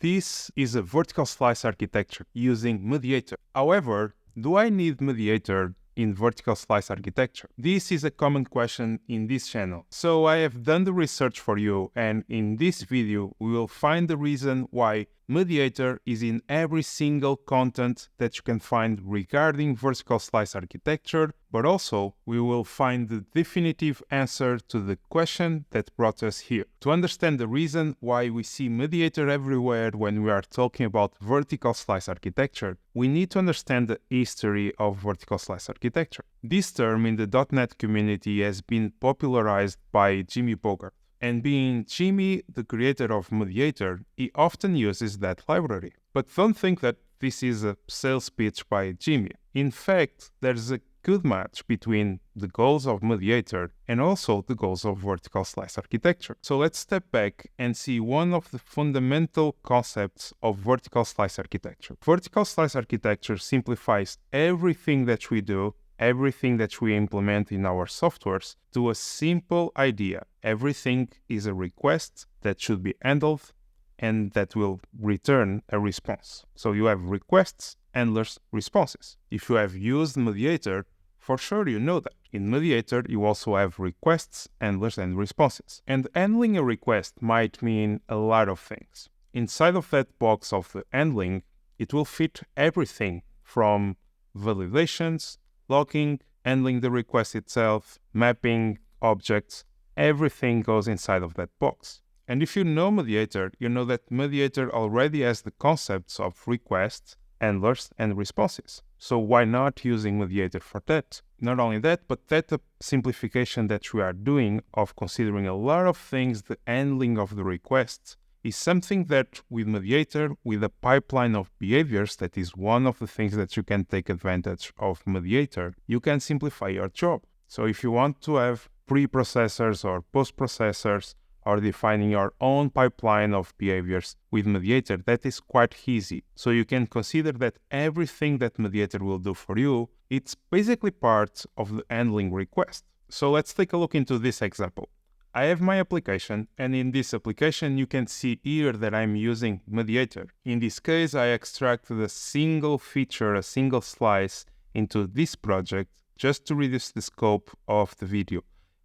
This is a vertical slice architecture using MediatR. However, do I need MediatR in vertical slice architecture? This is a common question in this channel. So I have done the research for you, and in this video we will find the reason why MediatR is in every single content that you can find regarding vertical slice architecture, but also we will find the definitive answer to the question that brought us here. To understand the reason why we see MediatR everywhere when we are talking about vertical slice architecture, we need to understand the history of vertical slice architecture. This term in the .NET community has been popularized by Jimmy Bogart. And being Jimmy, the creator of MediatR, he often uses that library. But don't think that this is a sales pitch by Jimmy. In fact, there's a good match between the goals of MediatR and also the goals of vertical slice architecture. So let's step back and see one of the fundamental concepts of vertical slice architecture. Vertical slice architecture simplifies everything that we do, everything that we implement in our softwares, to a simple idea. Everything is a request that should be handled and that will return a response. So you have requests, handlers, responses. If you have used MediatR, for sure you know that. In MediatR, you also have requests, handlers, and responses. And handling a request might mean a lot of things. Inside of that box of the handling, it will fit everything from validations, logging, handling the request itself, mapping objects, everything goes inside of that box. And if you know MediatR, you know that MediatR already has the concepts of requests, handlers, and responses. So why not using MediatR for that? Not only that, but that simplification that we are doing of considering a lot of things, the handling of the requests, is something that with MediatR, with a pipeline of behaviors, that is one of the things that you can take advantage of MediatR, you can simplify your job. So if you want to have pre-processors or post-processors, or defining your own pipeline of behaviors with MediatR, that is quite easy. So you can consider that everything that MediatR will do for you, it's basically part of the handling request. So let's take a look into this example. I have my application, and in this application you can see here that I'm using MediatR. In this case, I extracted a single feature, a single slice into this project just to reduce the scope of the video.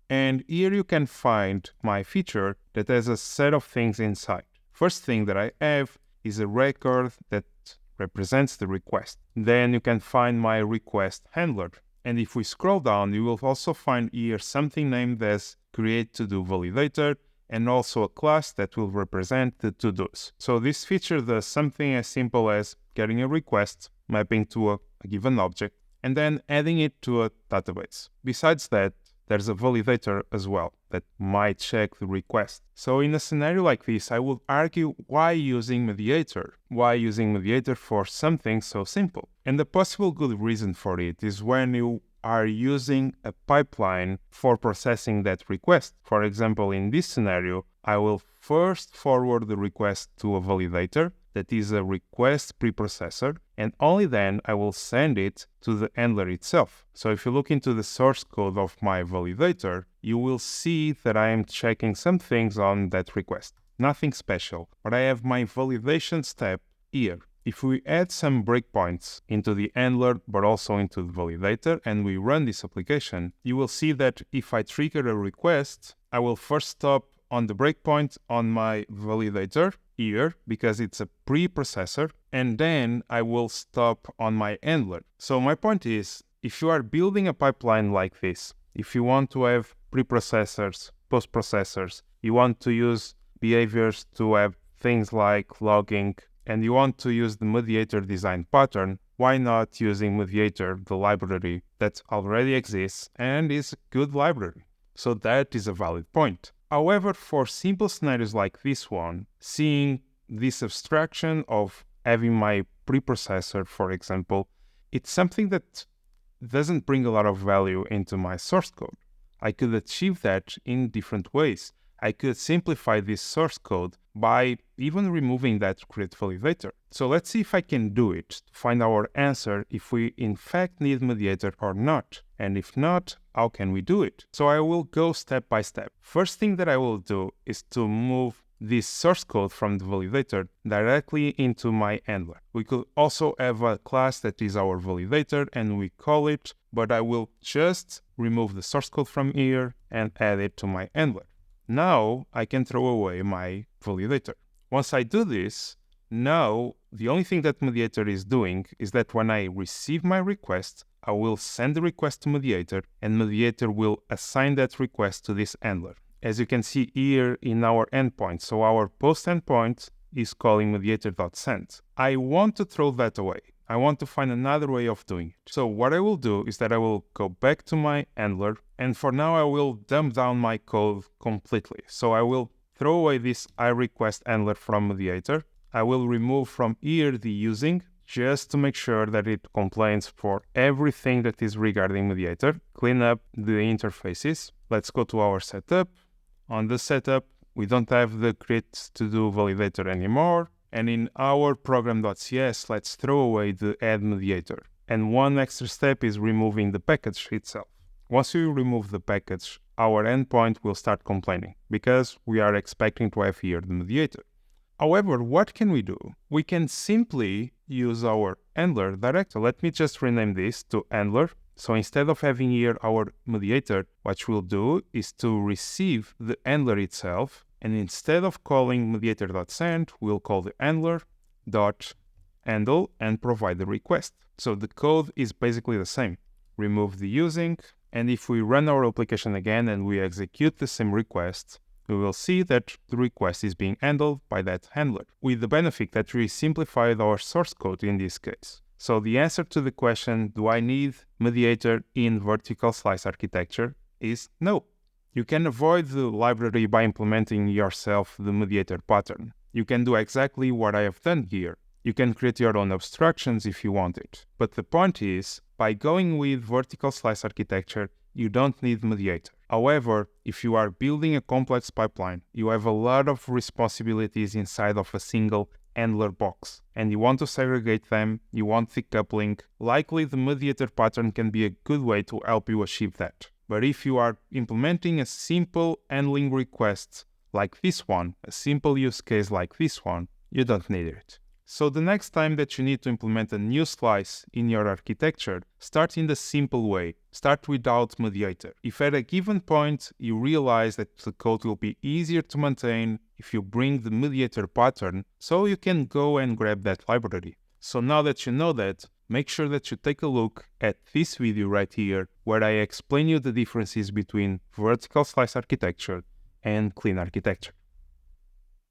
And here you can find my feature that has a set of things inside. First thing that I have is a record that represents the request. Then you can find my request handler. And if we scroll down, you will also find here something named as createToDoValidator, and also a class that will represent the to-dos. So this feature does something as simple as getting a request, mapping to a given object, and then adding it to a database. Besides that, there's a validator as well that might check the request. So in a scenario like this, I would argue why using MediatR? Why using MediatR for something so simple? And the possible good reason for it is when you are using a pipeline for processing that request. For example, in this scenario, I will first forward the request to a validator, that is a request preprocessor, and only then I will send it to the handler itself. So if you look into the source code of my validator, you will see that I am checking some things on that request. Nothing special, but I have my validation step here. If we add some breakpoints into the handler, but also into the validator, and we run this application, you will see that if I trigger a request, I will first stop on the breakpoint on my validator here, because it's a preprocessor, and then I will stop on my handler. So my point is, if you are building a pipeline like this, if you want to have preprocessors, post-processors, you want to use behaviors to have things like logging, and you want to use the MediatR design pattern, why not using MediatR, the library that already exists and is a good library? So that is a valid point. However, for simple scenarios like this one, seeing this abstraction of having my preprocessor, for example, it's something that doesn't bring a lot of value into my source code. I could achieve that in different ways. I could simplify this source code by even removing that create validator. So let's see if I can do it to find our answer if we in fact need MediatR or not. And if not, how can we do it? So I will go step by step. First thing that I will do is to move this source code from the validator directly into my handler. We could also have a class that is our validator and we call it, but I will just remove the source code from here and add it to my handler. Now I can throw away my validator. Once I do this, now the only thing that MediatR is doing is that when I receive my request, I will send the request to MediatR and MediatR will assign that request to this handler. As you can see here in our endpoint, so our post endpoint is calling mediator.send. I want to throw that away. I want to find another way of doing it. So what I will do is that I will go back to my handler, and for now I will dump down my code completely. So I will throw away this iRequest handler from MediatR. I will remove from here the using, just to make sure that it complains for everything that is regarding MediatR. Clean up the interfaces. Let's go to our setup. On the setup, we don't have the create to do validator anymore. And in our program.cs, let's throw away the add mediator. And one extra step is removing the package itself. Once you remove the package, our endpoint will start complaining because we are expecting to have here the mediator. However, what can we do? We can simply use our handler directly. Let me just rename this to handler. So instead of having here our mediator, what we'll do is to receive the handler itself. And instead of calling mediator.send, we'll call the handler.handle and provide the request. So the code is basically the same. Remove the using. And if we run our application again and we execute the same request, we will see that the request is being handled by that handler, with the benefit that we simplified our source code in this case. So the answer to the question, do I need mediator in vertical slice architecture, is no. You can avoid the library by implementing yourself the mediator pattern. You can do exactly what I have done here. You can create your own abstractions if you want it. But the point is, by going with vertical slice architecture, you don't need mediator. However, if you are building a complex pipeline, you have a lot of responsibilities inside of a single handler box, and you want to segregate them, you want decoupling. Likely the mediator pattern can be a good way to help you achieve that. But if you are implementing a simple handling request like this one, a simple use case like this one, you don't need it. So the next time that you need to implement a new slice in your architecture, start in the simple way. Start without mediator. If at a given point you realize that the code will be easier to maintain if you bring the mediator pattern, so you can go and grab that library. So now that you know that, make sure that you take a look at this video right here, where I explain you the differences between vertical slice architecture and clean architecture.